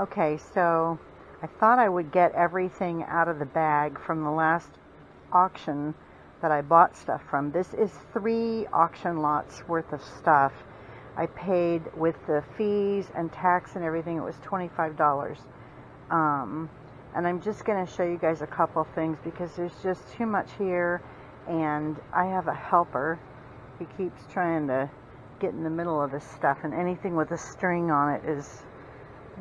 Okay, so I thought I would get everything out of the bag from the last auction that I bought stuff from. This is 3 auction lots worth of stuff. I paid with the fees and tax and everything, it was $25. And I'm just going to show you guys a couple things because there's just too much here, and I have a helper. He keeps trying to get in the middle of this stuff, and anything with a string on it is,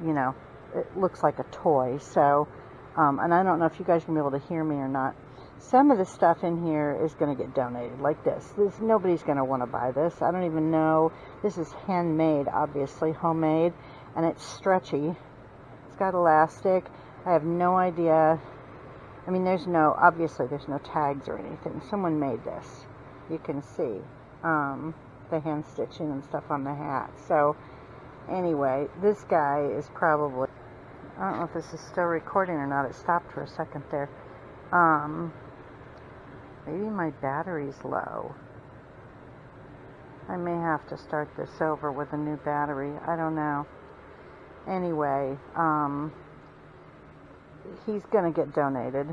you know, it looks like a toy. So, and I don't know if you guys can be able to hear me or not. Some of the stuff in here is going to get donated, like this. Nobody's going to want to buy this. I don't even know. This is handmade, obviously, homemade, and it's stretchy. It's got elastic. I have no idea. I mean, obviously there's no tags or anything. Someone made this. You can see the hand stitching and stuff on the hat. So, anyway, this guy is probably, I don't know if this is still recording or not. It stopped for a second there. Maybe my battery's low. I may have to start this over with a new battery. I don't know. Anyway, he's going to get donated.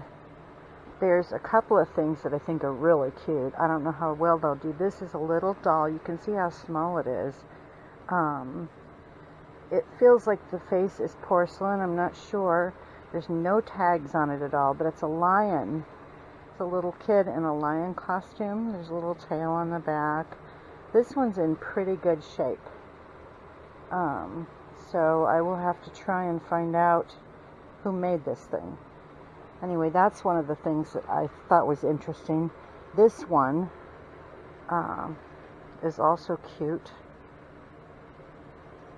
There's a couple of things that I think are really cute. I don't know how well they'll do. This is a little doll. You can see how small it is. It feels like the face is porcelain. I'm not sure. There's no tags on it at all, but it's a lion. It's a little kid in a lion costume. There's a little tail on the back. This one's in pretty good shape. So I will have to try and find out who made this thing. Anyway, that's one of the things that I thought was interesting. This one is also cute,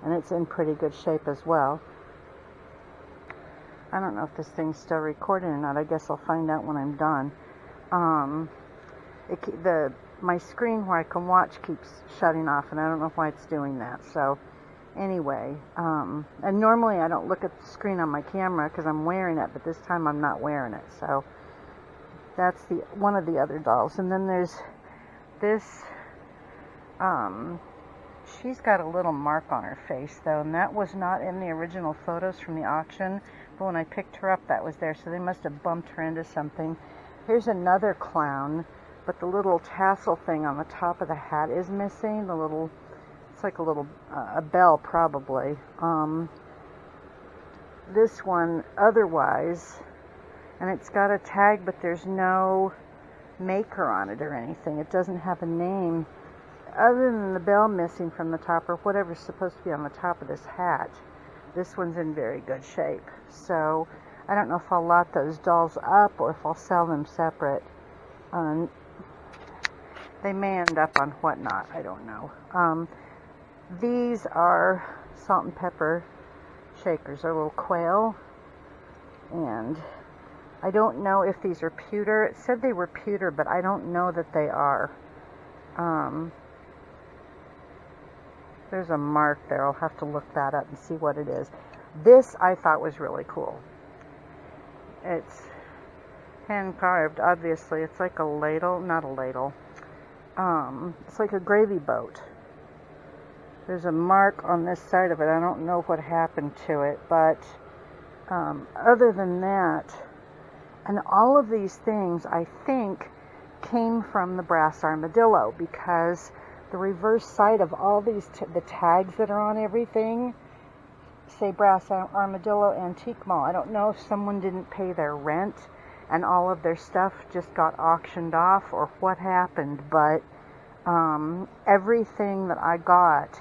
and it's in pretty good shape as well. I don't know if this thing's still recording or not. I guess I'll find out when I'm done. My screen where I can watch keeps shutting off, and I don't know why it's doing that. So anyway, and normally I don't look at the screen on my camera because I'm wearing it, but this time I'm not wearing it. So that's one of the other dolls. And then there's this, she's got a little mark on her face though, and that was not in the original photos from the auction, but when I picked her up that was there, so they must have bumped her into something. Here's another clown, but the little tassel thing on the top of the hat is missing. It's like a bell probably. This one otherwise, and it's got a tag, but there's no maker on it or anything. It doesn't have a name other than the bell missing from the top, or whatever's supposed to be on the top of this hat. This one's in very good shape. So I don't know if I'll lot those dolls up or if I'll sell them separate. They may end up on Whatnot. I don't know. These are salt and pepper shakers. They're little quail. And I don't know if these are pewter. It said they were pewter, but I don't know that they are. There's a mark there. I'll have to look that up and see what it is. This I thought was really cool. It's hand carved, obviously. It's like a ladle. Not a ladle. It's like a gravy boat. There's a mark on this side of it. I don't know what happened to it, but other than that, and all of these things, I think, came from the brass armadillo, because the reverse side of all these, the tags that are on everything, say Brass Armadillo Antique Mall. I don't know if someone didn't pay their rent and all of their stuff just got auctioned off or what happened, but everything that I got,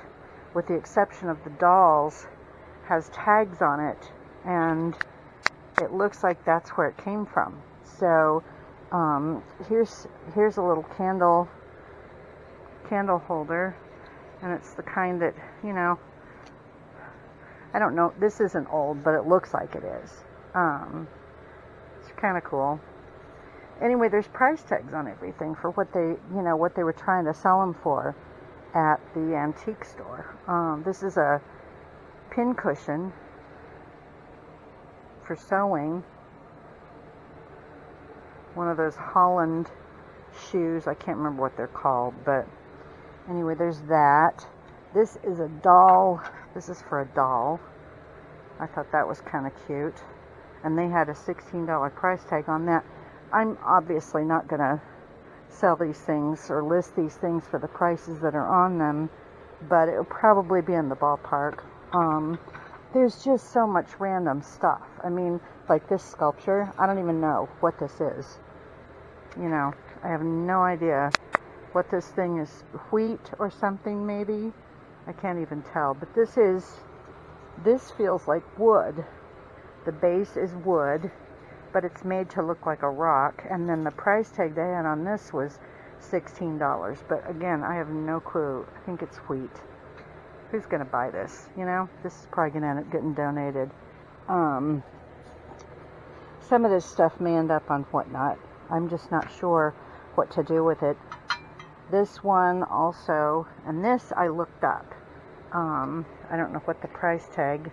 with the exception of the dolls, has tags on it, and it looks like that's where it came from. So here's a little candle holder, and it's the kind that, you know, I don't know, this isn't old, but it looks like it is. It's kind of cool. Anyway, there's price tags on everything for what they were trying to sell them for at the antique store. This is a pin cushion for sewing. One of those Holland shoes. I can't remember what they're called, but anyway, there's that. This is a doll. This is for a doll. I thought that was kind of cute. And they had a $16 price tag on that. I'm obviously not going to sell these things or list these things for the prices that are on them, but it'll probably be in the ballpark. There's just so much random stuff. I mean, like this sculpture, I don't even know what this is. You know, I have no idea what this thing is. Wheat or something, maybe? I can't even tell. But this feels like wood. The base is wood, but it's made to look like a rock. And then the price tag they had on this was $16. But again, I have no clue. I think it's wheat. Who's going to buy this? You know, this is probably going to end up getting donated. Some of this stuff may end up on Whatnot. I'm just not sure what to do with it. This one also, and this I looked up. I don't know what the price tag.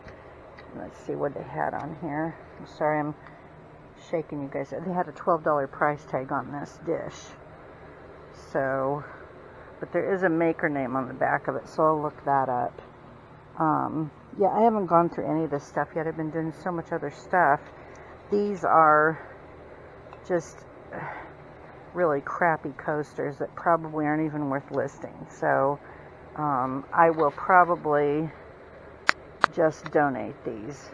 Let's see what they had on here. I'm sorry, I'm shaking you guys. They had a $12 price tag on this dish. So, but there is a maker name on the back of it, so I'll look that up. Yeah, I haven't gone through any of this stuff yet. I've been doing so much other stuff. These are just really crappy coasters that probably aren't even worth listing. So, I will probably just donate these.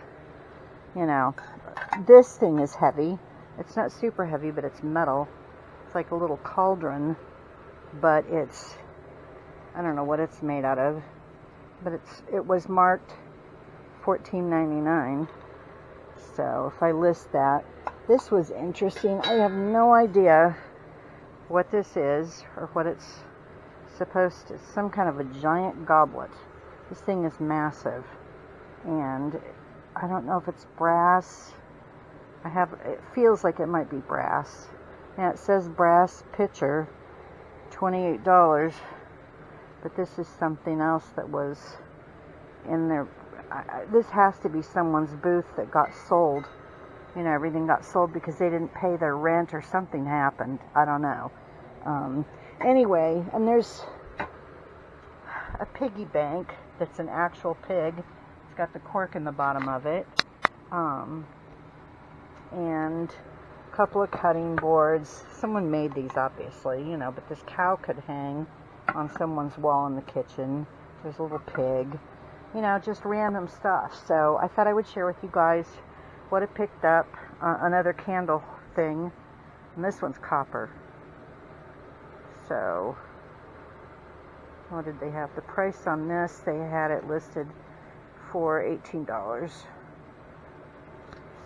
You know, this thing is heavy. It's not super heavy, but it's metal. It's like a little cauldron, but it's, I don't know what it's made out of, but it was marked $14.99. So if I list that, this was interesting. I have no idea what this is or what it's supposed to. Some kind of a giant goblet. This thing is massive, and I don't know if it's brass. It feels like it might be brass. Yeah, it says brass pitcher, $28, but this is something else that was in there. This has to be someone's booth that got sold. You know, everything got sold because they didn't pay their rent or something happened. I don't know. Anyway, and there's a piggy bank that's an actual pig. It's got the cork in the bottom of it. And a couple of cutting boards. Someone made these, obviously, you know, but this cow could hang on someone's wall in the kitchen. There's a little pig. You know, just random stuff. So I thought I would share with you guys what I picked up. Another candle thing. And this one's copper. So, what did they have? The price on this, they had it listed for $18.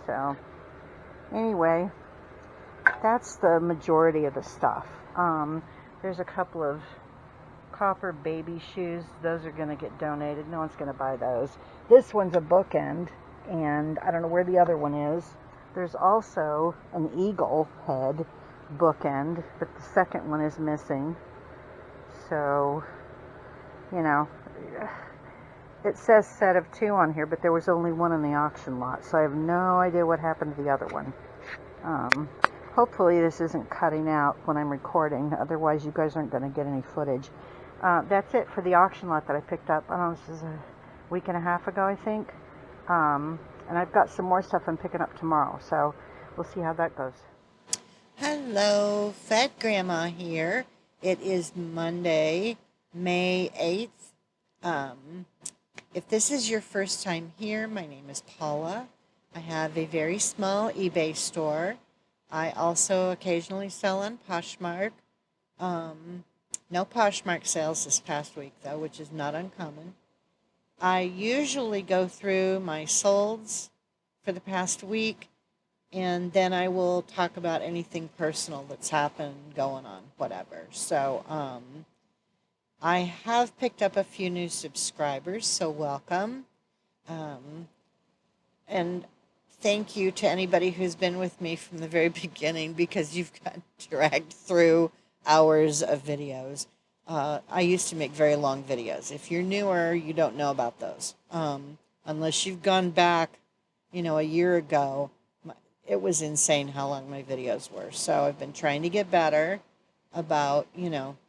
So, anyway, that's the majority of the stuff. There's a couple of copper baby shoes. Those are going to get donated. No one's going to buy those. This one's a bookend, and I don't know where the other one is. There's also an eagle head bookend, but the second one is missing. So, you know, it says set of 2 on here, but there was only one in the auction lot, so I have no idea what happened to the other one. Hopefully this isn't cutting out when I'm recording, otherwise you guys aren't going to get any footage. That's it for the auction lot that I picked up. I don't know, this is a week and a half ago, I think. And I've got some more stuff I'm picking up tomorrow, so we'll see how that goes. Hello, Fat Grandma here. It is Monday, May 8th. If this is your first time here, my name is Paula. I have a very small eBay store. I also occasionally sell on Poshmark. No Poshmark sales this past week, though, which is not uncommon. I usually go through my solds for the past week, and then I will talk about anything personal that's happened, going on, whatever. So, I have picked up a few new subscribers, so welcome. And thank you to anybody who's been with me from the very beginning, because you've got dragged through hours of videos. I used to make very long videos. If you're newer, you don't know about those. Unless you've gone back, a year ago, it was insane how long my videos were. So I've been trying to get better about,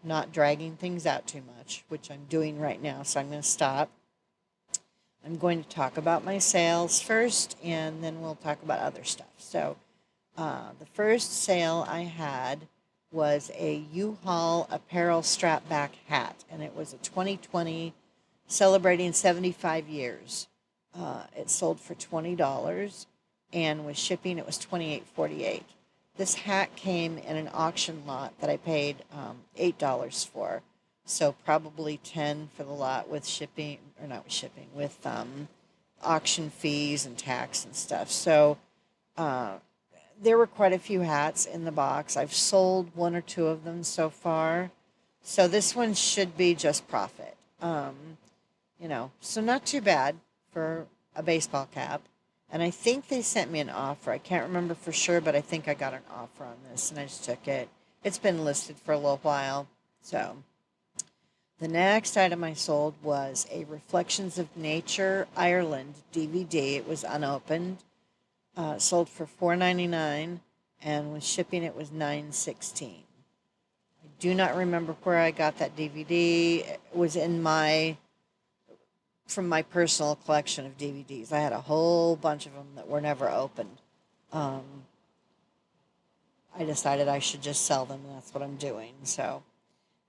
not dragging things out too much, which I'm doing right now, so I'm going to stop. I'm going to talk about my sales first, and then we'll talk about other stuff. So, the first sale I had was a U-Haul apparel strap back hat, and it was a 2020 celebrating 75 years. It sold for $20, and with shipping, it was $28.48. This hat came in an auction lot that I paid $8 for, so probably 10 for the lot with shipping, or not with shipping, with auction fees and tax and stuff. So uh, there were quite a few hats in the box. I've sold one or two of them so far, so this one should be just profit. So not too bad for a baseball cap. And I think they sent me an offer. I can't remember for sure, but I think I got an offer on this and I just took it. It's been listed for a little while. So the next item I sold was a Reflections of Nature Ireland DVD. It was unopened. Sold for $4.99, and with shipping it was $9.16. I do not remember where I got that DVD. It was from my personal collection of DVDs. I had a whole bunch of them that were never opened. Um, I decided I should just sell them, and that's what I'm doing. So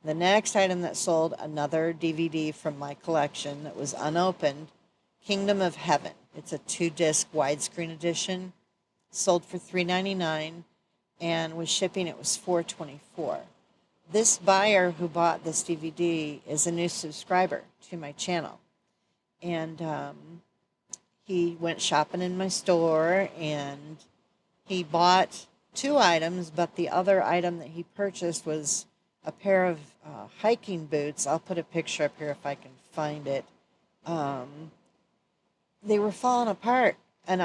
the next item that sold, another DVD from my collection that was unopened, Kingdom of Heaven. It's a 2-disc widescreen edition. Sold for $3.99, and with shipping it was $4.24. This buyer who bought this DVD is a new subscriber to my channel. And he went shopping in my store, and he bought 2 items, but the other item that he purchased was a pair of hiking boots. I'll put a picture up here if I can find it. They were falling apart, and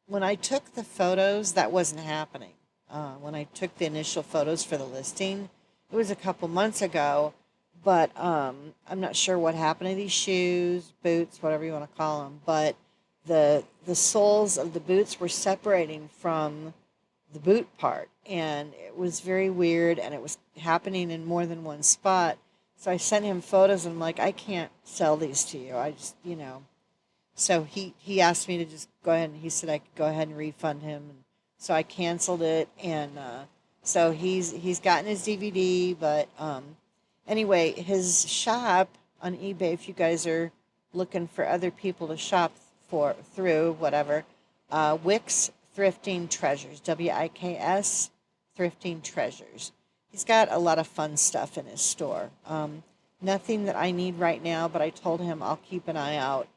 when I took the photos, that wasn't happening. When I took the initial photos for the listing, it was a couple months ago, but I'm not sure what happened to these shoes, boots, whatever you want to call them, but the soles of the boots were separating from the boot part, and it was very weird, and it was happening in more than one spot. So I sent him photos, and I'm like, I can't sell these to you. I just, So he asked me to just go ahead, and he said I could go ahead and refund him. And so I canceled it, and so he's gotten his DVD. But anyway, his shop on eBay, if you guys are looking for other people to shop through, whatever, Wix Thrifting Treasures, WIKS Thrifting Treasures. He's got a lot of fun stuff in his store. Nothing that I need right now, but I told him I'll keep an eye out,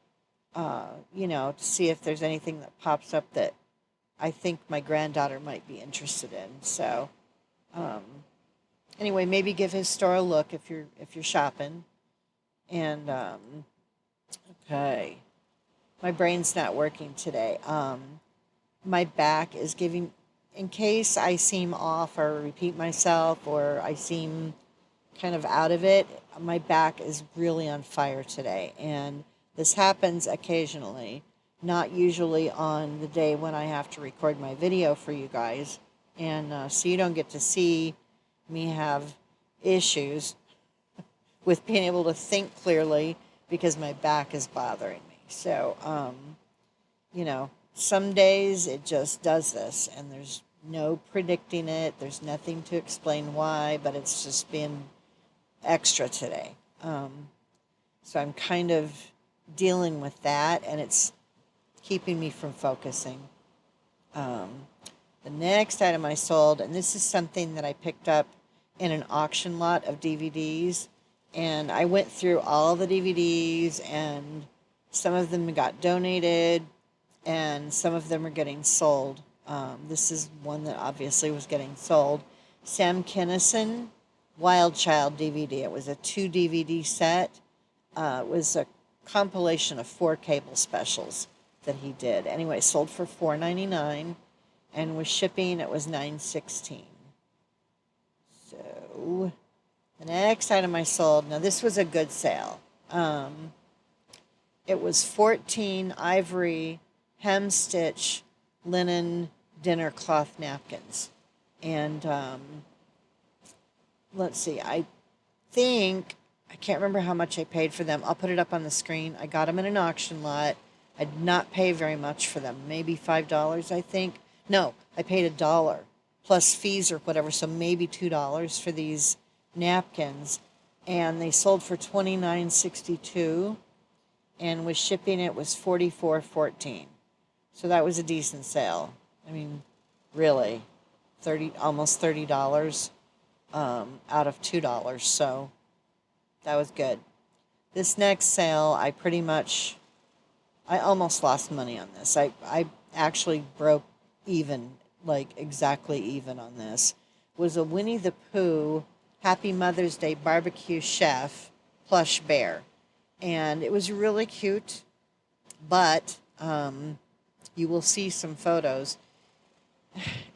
to see if there's anything that pops up that I think my granddaughter might be interested in. So, anyway, maybe give his store a look if you're shopping. And okay, my brain's not working today. My back is giving. In case I seem off or repeat myself or I seem kind of out of it, my back is really on fire today, and this happens occasionally, not usually on the day when I have to record my video for you guys. And so you don't get to see me have issues with being able to think clearly because my back is bothering me. So, some days it just does this, and there's no predicting it. There's nothing to explain why, but it's just been extra today. So I'm kind of dealing with that, and it's keeping me from focusing. The next item I sold, and this is something that I picked up in an auction lot of DVDs, and I went through all the DVDs, and some of them got donated, and some of them are getting sold. This is one that obviously was getting sold. Sam Kinison, Wild Child DVD. It was a 2 DVD set. It was a compilation of 4 cable specials that he did. Anyway, sold for $4.99, and with shipping it was $9.16. So the next item I sold, now this was a good sale. It was 14 ivory hem stitch linen dinner cloth napkins, and let's see, I think I can't remember how much I paid for them. I'll put it up on the screen. I got them in an auction lot. I did not pay very much for them, maybe $5, I think. No, I paid $1 plus fees or whatever, so maybe $2 for these napkins. And they sold for $29.62, and with shipping it was $44.14. So that was a decent sale. I mean, really, almost $30 out of $2. So that was good. This next sale, I almost lost money on this. I actually broke even, like exactly even on this. It was a Winnie the Pooh Happy Mother's Day barbecue chef plush bear. And it was really cute, but you will see some photos.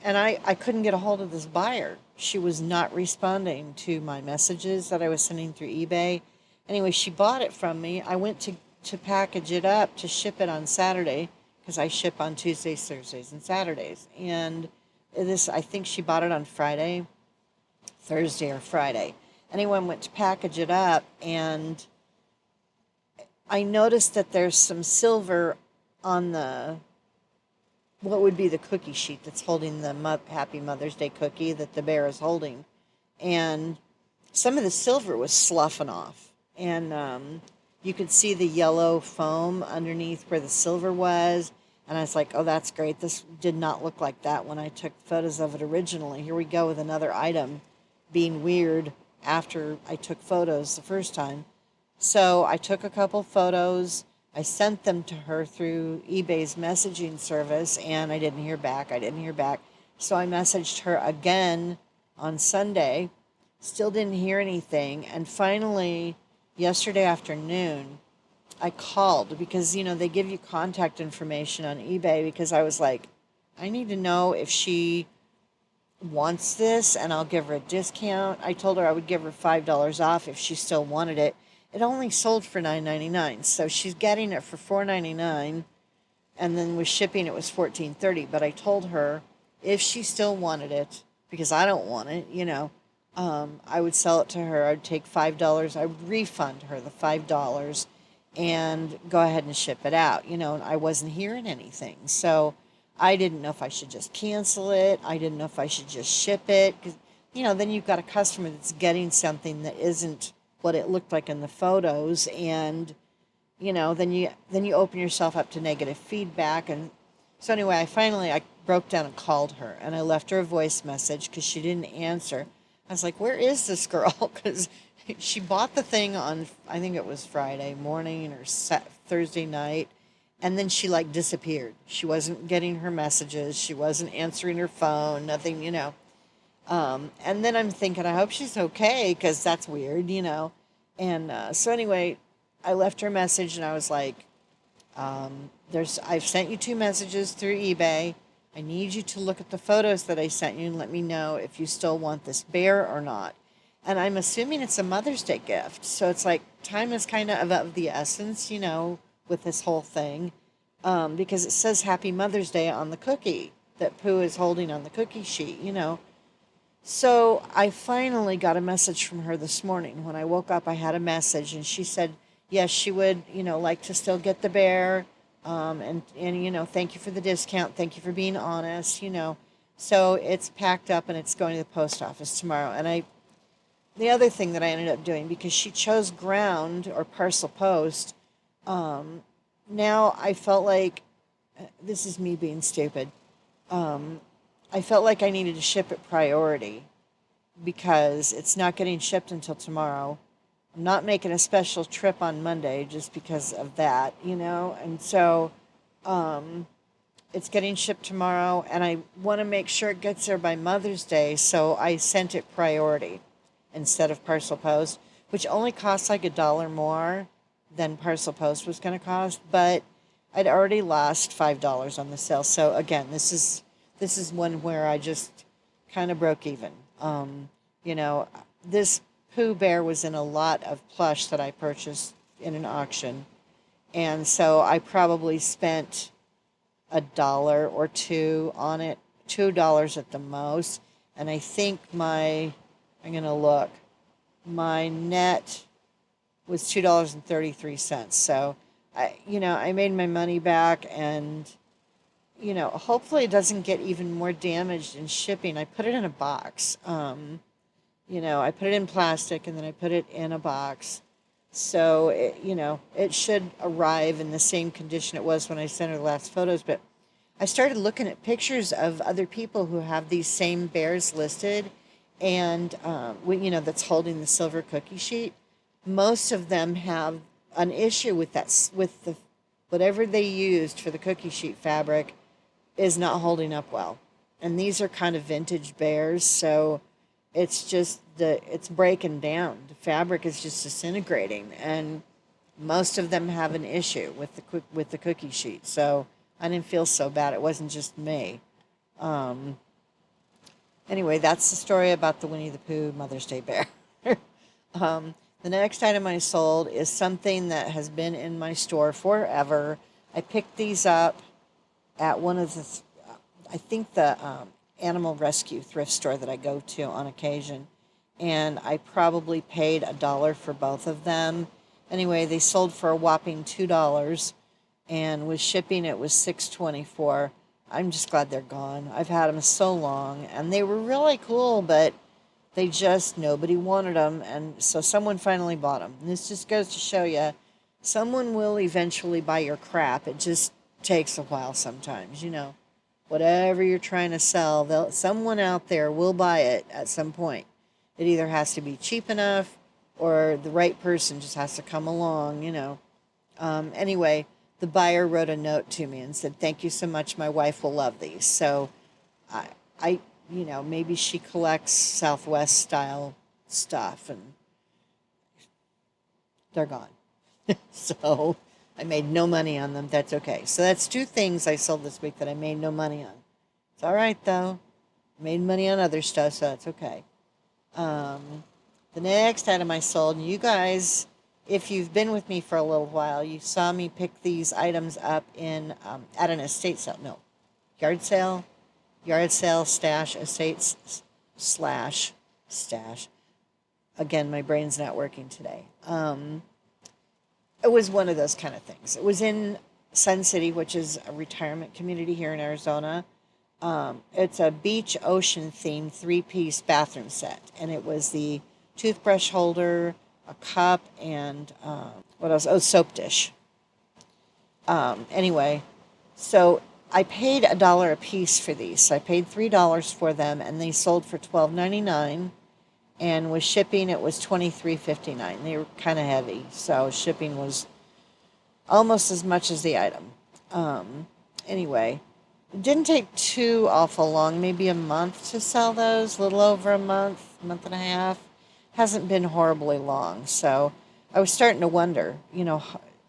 And I couldn't get a hold of this buyer. She was not responding to my messages that I was sending through eBay. Anyway, she bought it from me. I went to package it up to ship it on Saturday because I ship on Tuesdays, Thursdays, and Saturdays. And I think she bought it on Friday, Thursday or Friday. Anyway, I went to package it up, and I noticed that there's some silver on what would be the cookie sheet that's holding the Happy Mother's Day cookie that the bear is holding. And some of the silver was sloughing off. And you could see the yellow foam underneath where the silver was. And I was like, oh, that's great. This did not look like that when I took photos of it originally. Here we go with another item being weird after I took photos the first time. So I took a couple photos. I sent them to her through eBay's messaging service, and I didn't hear back. So I messaged her again on Sunday. Still didn't hear anything. And finally, yesterday afternoon, I called because, they give you contact information on eBay, because I was like, I need to know if she wants this and I'll give her a discount. I told her I would give her $5 off if she still wanted it. It only sold for $9.99, so she's getting it for $4.99, and then with shipping it was $14.30. But I told her if she still wanted it, because I don't want it, I would sell it to her. I'd take $5. I would refund her the $5 and go ahead and ship it out. And I wasn't hearing anything, so I didn't know if I should just cancel it. I didn't know if I should just ship it, because then you've got a customer that's getting something that isn't what it looked like in the photos, and then you open yourself up to negative feedback. And so anyway, I broke down and called her, and I left her a voice message because she didn't answer. I was like, where is this girl? Because she bought the thing on, I think it was Friday morning or Thursday night, and then she disappeared. She wasn't getting her messages, she wasn't answering her phone, nothing. And then I'm thinking, I hope she's okay, because that's weird. And so anyway, I left her a message, and I was like, I've sent you 2 messages through eBay. I need you to look at the photos that I sent you and let me know if you still want this bear or not. And I'm assuming it's a Mother's Day gift. So it's like time is kind of the essence, with this whole thing. Because it says Happy Mother's Day on the cookie that Pooh is holding on the cookie sheet. So I finally got a message from her this morning. When I woke up, I had a message, and she said, yes, she would, like to still get the bear. And thank you for the discount. Thank you for being honest, So it's packed up, and it's going to the post office tomorrow. And the other thing that I ended up doing, because she chose ground or parcel post, now I felt like, this is me being stupid, I felt like I needed to ship it priority, because it's not getting shipped until tomorrow. I'm not making a special trip on Monday just because of that, and so it's getting shipped tomorrow, and I want to make sure it gets there by Mother's Day, so I sent it priority instead of parcel post, which only costs like $1 more than parcel post was going to cost, but I'd already lost $5 on the sale. So again, this is one where I just kind of broke even. This Pooh Bear was in a lot of plush that I purchased in an auction, and so I probably spent $1 or $2 on it, $2 at the most, and I think my net was $2.33. So I made my money back, and hopefully it doesn't get even more damaged in shipping. I put it in a box. I put it in plastic and then I put it in a box. So it should arrive in the same condition it was when I sent her the last photos. But I started looking at pictures of other people who have these same bears listed, and that's holding the silver cookie sheet. Most of them have an issue with with the whatever they used for the cookie sheet fabric is not holding up well. And these are kind of vintage bears, so it's breaking down. The fabric is just disintegrating, and most of them have an issue with the cookie sheet. So I didn't feel so bad. It wasn't just me. Um, anyway, that's the story about the Winnie the Pooh Mother's Day bear. um, the next item I sold is something that has been in my store forever. I picked these up at one of I think the animal rescue thrift store that I go to on occasion, and I probably paid $1 for both of them. Anyway, they sold for a whopping $2, and with shipping it was $6.24. I'm just glad they're gone. I've had them so long, and they were really cool, but nobody wanted them, and so someone finally bought them. And this just goes to show you, someone will eventually buy your crap. It just takes a while sometimes. Whatever you're trying to sell, someone out there will buy it at some point. It either has to be cheap enough, or the right person just has to come along. Anyway, the buyer wrote a note to me and said, "Thank you so much. My wife will love these." So I maybe she collects Southwest style stuff, and they're gone. So I made no money on them. That's okay. So that's two things I sold this week that I made no money on. It's all right, though. I made money on other stuff, so that's okay. The next item I sold, and you guys, if you've been with me for a little while, you saw me pick these items up in at an estate sale. No, yard sale, stash, estates slash stash. Again, my brain's not working today. It was one of those kind of things. It was in Sun City, which is a retirement community here in Arizona. It's a beach ocean themed 3-piece bathroom set, and it was the toothbrush holder, a cup, and what else? Oh, soap dish. Anyway, so I paid $1 a piece for these. So I paid $3 for them, and they sold for $12.99. And with shipping, it was $23.59. They were kind of heavy, so shipping was almost as much as the item. Anyway, it didn't take too awful long, maybe a month to sell those, a little over a month and a half. Hasn't been horribly long, so I was starting to wonder,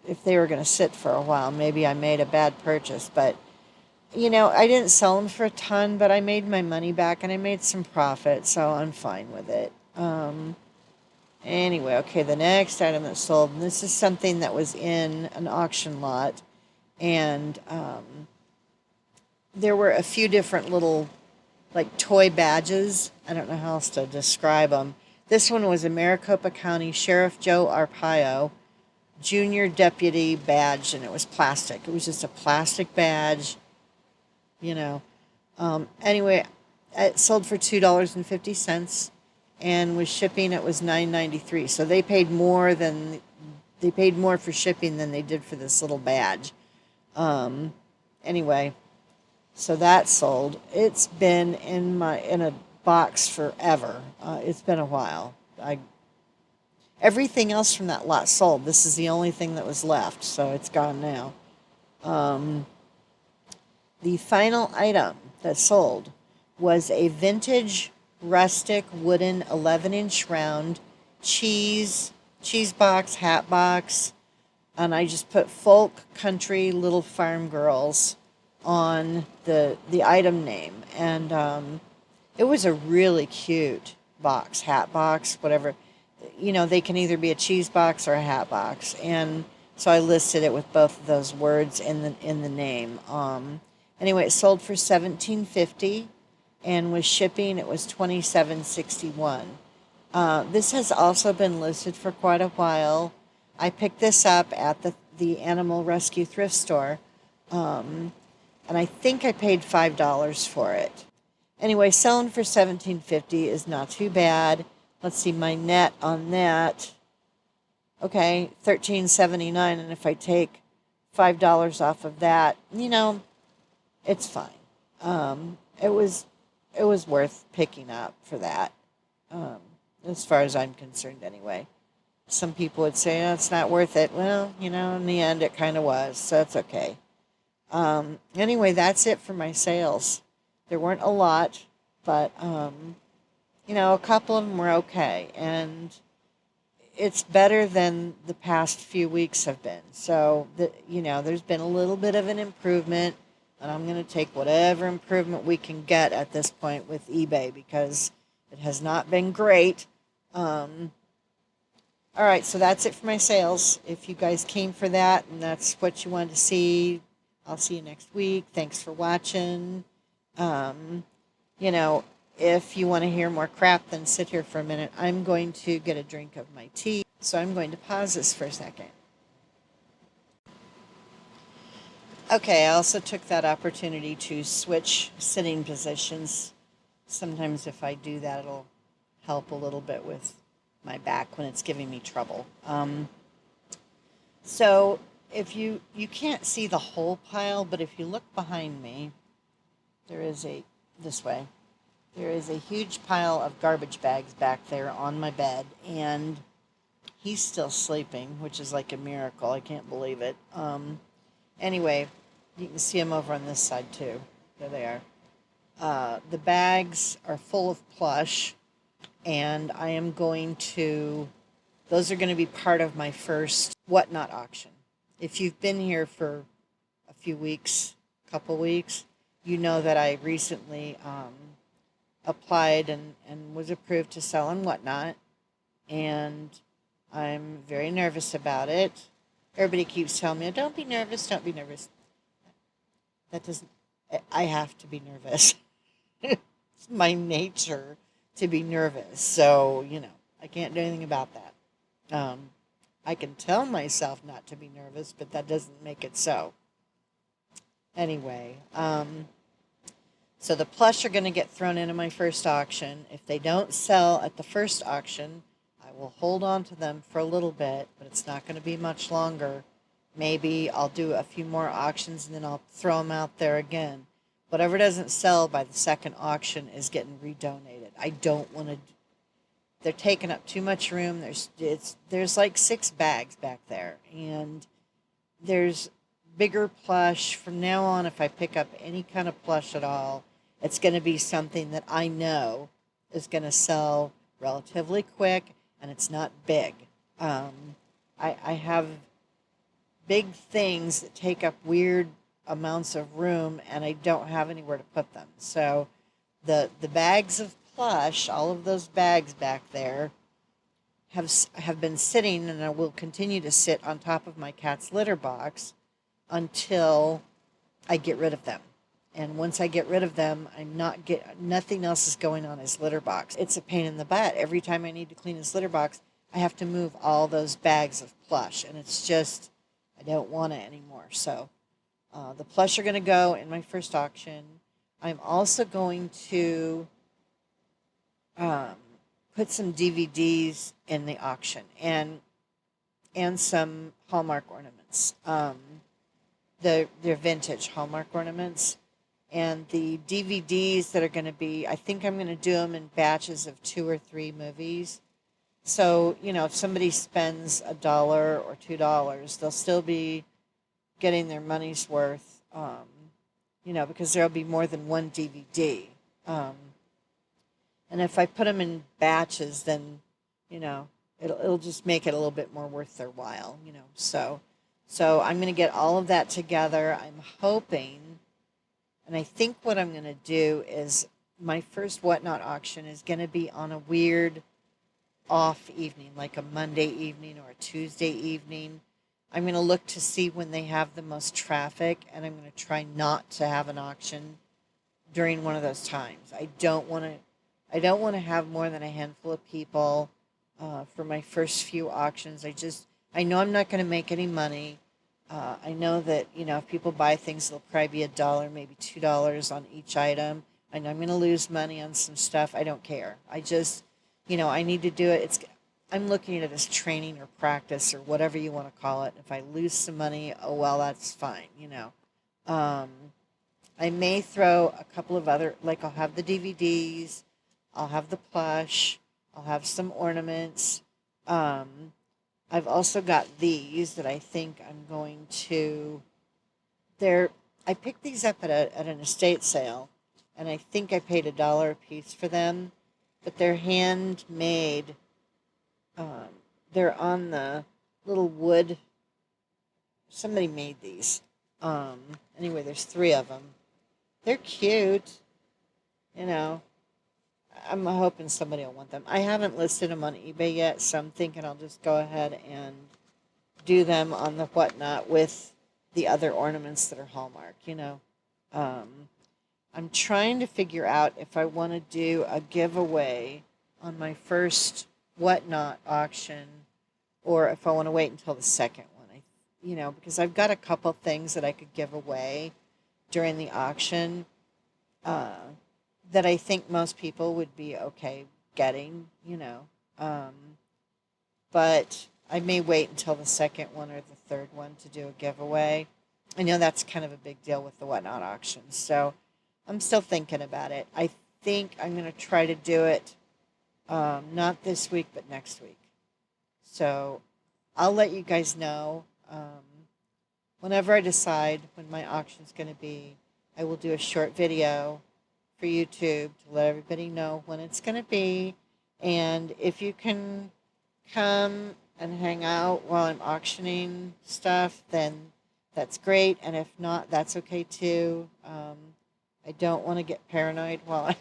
if they were going to sit for a while. Maybe I made a bad purchase, but I didn't sell them for a ton, but I made my money back and I made some profit, so I'm fine with it. Anyway, okay, the next item that sold, and this is something that was in an auction lot, and there were a few different little, like, toy badges. I don't know how else to describe them. This one was a Maricopa County Sheriff Joe Arpaio Junior Deputy badge, and it was plastic. It was just a plastic badge. Anyway, it sold for $2.50, and with shipping it was $9.93. So they paid more for shipping than they did for this little badge. Anyway, so that sold. It's been in a box forever. It's been a while. Everything else from that lot sold. This is the only thing that was left, so it's gone now. The final item that sold was a vintage rustic wooden 11-inch round cheese box, hat box, and I just put Folk Country Little Farm Girls on the item name, and it was a really cute box, hat box, whatever. They can either be a cheese box or a hat box, and so I listed it with both of those words in the name. Anyway, it sold for $17.50, and with shipping, it was $27.61. This has also been listed for quite a while. I picked this up at the animal rescue thrift store, um, and I think I paid $5 for it. Anyway, selling for 17.50 is not too bad. Let's see my net on that. Okay, 13.79, and if I take $5 off of that, it's fine. It was worth picking up for that, um, as far as I'm concerned, anyway. Some people would say, oh, it's not worth it. Well, in the end, it kind of was, so it's okay. Anyway, that's it for my sales. There weren't a lot, but, a couple of them were okay. And it's better than the past few weeks have been. So, there's been a little bit of an improvement, and I'm going to take whatever improvement we can get at this point with eBay because it has not been great. All right, so that's it for my sales. If you guys came for that and that's what you wanted to see, I'll see you next week. Thanks for watching. Um, you know, if you want to hear more crap, then sit here for a minute. I'm going to get a drink of my tea, so I'm going to pause this for a second. Okay, I also took that opportunity to switch sitting positions. Sometimes if I do that, it'll help a little bit with my back when it's giving me trouble. So if you can't see the whole pile, but if you look behind me, there is this way, there is a huge pile of garbage bags back there on my bed, and he's still sleeping, which is like a miracle. I can't believe it. Anyway, you can see him over on this side too. There they are. The bags are full of plush, and those are going to be part of my first Whatnot auction. If you've been here for a few weeks, couple weeks, you know that I recently applied and was approved to sell on Whatnot, and I'm very nervous about it. Everybody keeps telling me, don't be nervous, don't be nervous. That doesn't, I have to be nervous. It's my nature to be nervous. So, I can't do anything about that. I can tell myself not to be nervous, but that doesn't make it so. Anyway, so the plush are going to get thrown into my first auction. If they don't sell at the first auction, I will hold on to them for a little bit, but it's not going to be much longer. Maybe I'll do a few more auctions and then I'll throw them out there again. Whatever doesn't sell by the second auction is getting redonated. I don't want to. They're taking up too much room. There's like 6 bags back there, and there's bigger plush. From now on, if I pick up any kind of plush at all, it's going to be something that I know is going to sell relatively quick, and it's not big. I have big things that take up weird amounts of room, and I don't have anywhere to put them. So the bags of plush, all of those bags back there, have been sitting, and I will continue to sit on top of my cat's litter box until I get rid of them. And once I get rid of them, nothing else is going on his litter box. It's a pain in the butt. Every time I need to clean his litter box, I have to move all those bags of plush, and it's just, I don't want it anymore. So the plush are going to go in my first auction. I'm also going to put some DVDs in the auction and some Hallmark ornaments. They're vintage Hallmark ornaments. And the DVDs that are going to be, I think I'm going to do them in batches of 2 or 3 movies. So, if somebody spends $1 or $2, they'll still be getting their money's worth, because there'll be more than one DVD. And if I put them in batches, then, it'll just make it a little bit more worth their while, So I'm going to get all of that together. I'm hoping, and I think what I'm going to do is my first Whatnot auction is going to be on a weird off evening, like a Monday evening or a Tuesday evening. I'm going to look to see when they have the most traffic, and I'm going to try not to have an auction during one of those times. I don't want to have more than a handful of people for my first few auctions. I know I'm not going to make any money. I know that, if people buy things, it'll probably be $1, maybe $2 on each item. I know I'm going to lose money on some stuff. I don't care. I just, I need to do it. I'm looking at it as training or practice or whatever you want to call it. If I lose some money, oh well, that's fine. Um, I may throw a couple of other, like I'll have the DVDs, I'll have the plush, I'll have some ornaments. Um, I've also got these that I think I'm going to. They're I picked these up at an estate sale, and I think I paid $1 a piece for them, but they're handmade. Um, they're on the little wood. Somebody made these. Anyway, there's three of them. They're cute. You know, I'm hoping somebody will want them. I haven't listed them on eBay yet, so I'm thinking I'll just go ahead and do them on the whatnot with the other ornaments that are Hallmark. Um, I'm trying to figure out if I want to do a giveaway on my first whatnot auction or if I want to wait until the second one. Because I've got a couple things that I could give away during the auction uh, that I think most people would be okay getting. Um, but I may wait until the second one or the third one to do a giveaway. I know that's kind of a big deal with the whatnot auctions, so I'm still thinking about it. I think I'm going to try to do it not this week, but next week. So I'll let you guys know whenever I decide when my auction's going to be. I will do a short video for YouTube to let everybody know when it's going to be. And if you can come and hang out while I'm auctioning stuff, then that's great. And if not, that's okay too. I don't want to get paranoid while I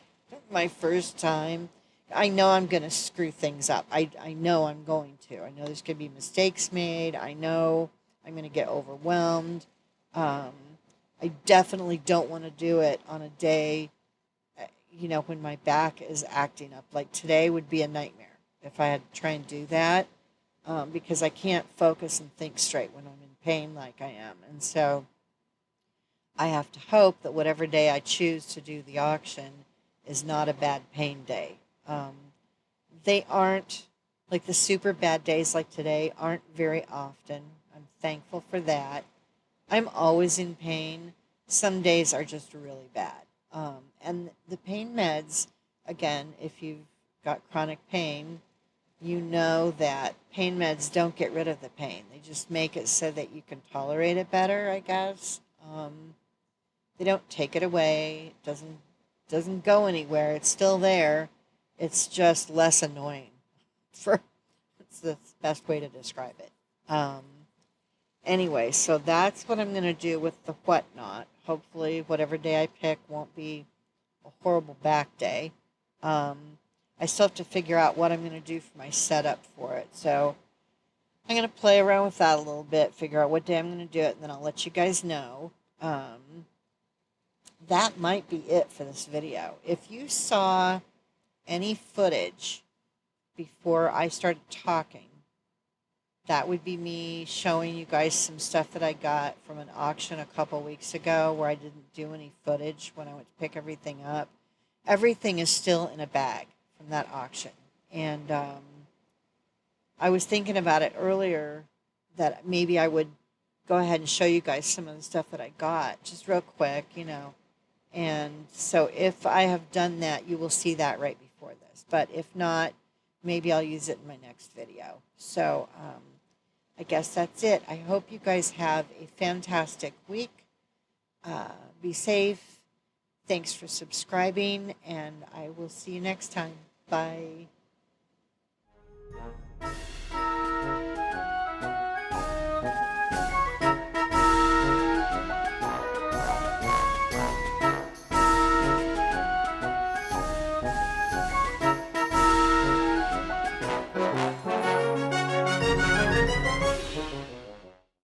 my first time. I know I'm going to screw things up. I know I'm going to. I know there's going to be mistakes made. I know I'm going to get overwhelmed. Um, I definitely don't want to do it on a day, when my back is acting up. Like today would be a nightmare if I had to try and do that because I can't focus and think straight when I'm in pain like I am. And so I have to hope that whatever day I choose to do the auction is not a bad pain day. Um, they aren't, like the super bad days like today, aren't very often. I'm thankful for that. I'm always in pain. Some days are just really bad. And the pain meds, again, if you've got chronic pain, you know that pain meds don't get rid of the pain. They just make it so that you can tolerate it better, I guess. They don't take it away. It doesn't go anywhere. It's still there. It's just less annoying. For It's the best way to describe it. Anyway, so that's what I'm going to do with the whatnot. Hopefully, whatever day I pick won't be a horrible back day. I still have to figure out what I'm going to do for my setup for it. So I'm going to play around with that a little bit, figure out what day I'm going to do it, and then I'll let you guys know. That might be it for this video. If you saw any footage before I started talking, that would be me showing you guys some stuff that I got from an auction a couple weeks ago where I didn't do any footage when I went to pick everything up. Everything is still in a bag from that auction. And I was thinking about it earlier that maybe I would go ahead and show you guys some of the stuff that I got, just real quick. And so if I have done that, you will see that right before this. But if not, maybe I'll use it in my next video. So I guess that's it. I hope you guys have a fantastic week. Be safe. Thanks for subscribing, and I will see you next time. Bye.